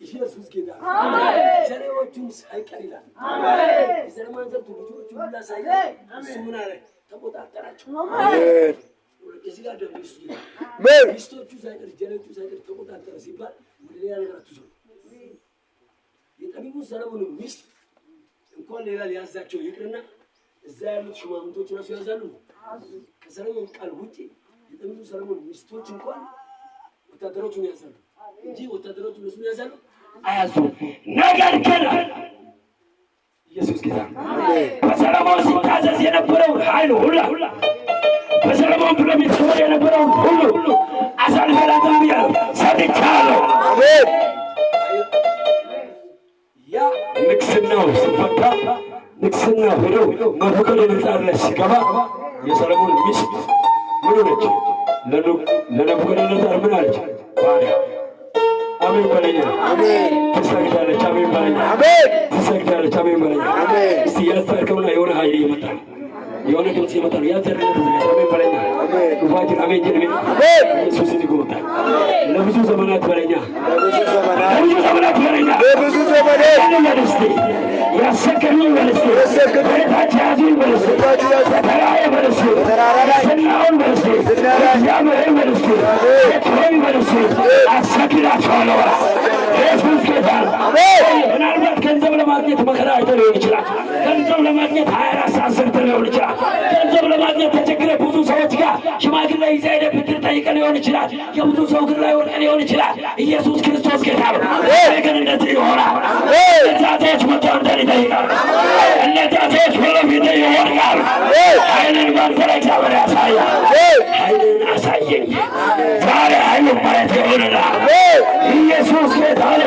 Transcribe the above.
ኢየሱስ ጌታ አሜን ዘሬዎቹን ሳይቀር ይላል አሜን ዘርማንዘር ልጆቹ ሁላ ሳይቀር እሱ ምን አለ ተቆጣጣራቸው አሜን እዚህ ጋር ደግሞ ኢየሱስ ጌታ አሜን ሚስቶቹ ሳይቀር ጀነቹ ሳይቀር ተቆጣጣረ ሲባል ሌላ ነገር አትዙ የጠቢቡ ሰለሞን ሚስት እንኳን ሌላ ሊያዛቸው ይቅርና እዛ ያሉት ሽማምንቶች ራሱ ያዛሉ ከሰለሞን ቃል ውጪ የጠቢቡ ሰለሞን ሚስቶች እንኳን ወታደሮቹን ያዛሉ እንጂ ወታደሮቹ እነሱን ያዛሉ አያዙ ነገር ግን ኢየሱስ ጌታ አሜን በሰለሞን ሲታዘዝ የነበረው ኃይል ሁሉ በሰለሞን ብለሚስቶር የነበረው ሁሉ አሳልፈላታም ያለው ሰጥቻለሁ አሜን ያ ንግስናው ሲፈታ ንግስናው ሄዶ ናቡከደነፆር ላይ ሲገባ የሰለሞን ሚስት ምን ሆነች ለናቡከደነፆር ምን አለች ባሪያ አሜን በለኛ አሜን ተሰግዳለች አሜን በለኛ አሜን ተሰግዳለች አሜን በለኛ አሜን እስቲ ያስተርከውና የሆነ ኃይል ይመጣል የሆነ ድምጽ ይመጣል ያተረፈ አሜን በለኛ አሜን ወባጅ አሜን ጀነሜ አሜን ኢየሱስ ይጎታል ለብዙ ዘመናት በለኛ ለብዙ ዘመናት በለኛ ለብዙ ዘመናት እስቲ ያሰከሩ ወለስ ታቻዙ ወለስ ተራራ ወለስ ተራራ ሰናውን ወለስ ያመረ ወለስ ተራራ ወለስ አሰክራቸዋለሁ ኢየሱስ ጌታ አሜን ምናልባት ገንዘብ ለማግኘት መከራ አይተው ሊሆን ይችላል ገንዘብ ለማግኘት 24 ሰዓት ሰርተህ ሊሆን ይችላል ገንዘብ ለማግኘት ተቸግረ ብዙ ሰዎች ጋር ሽማግሌ ይዘህ ሄደህ ብድር ጠይቀህ ሊሆን ይችላል የብዙ ሰው ግራ ይወድቅ ሊሆን ይችላል ኢየሱስ ክርስቶስ ጌታ ነው ግን እንደዚህ ይሆናል እነዛቶች መጥተው ይጠይቃሉ እነዛቶች በፊት ይወድቃሉ ኃይልን ባንተ እግዚአብሔር ያሳያል ኃይልን አሳየኝ ዛሬ ኃይሉን ማየት ይሆንልሃል ኢየሱስ ጌታ ነው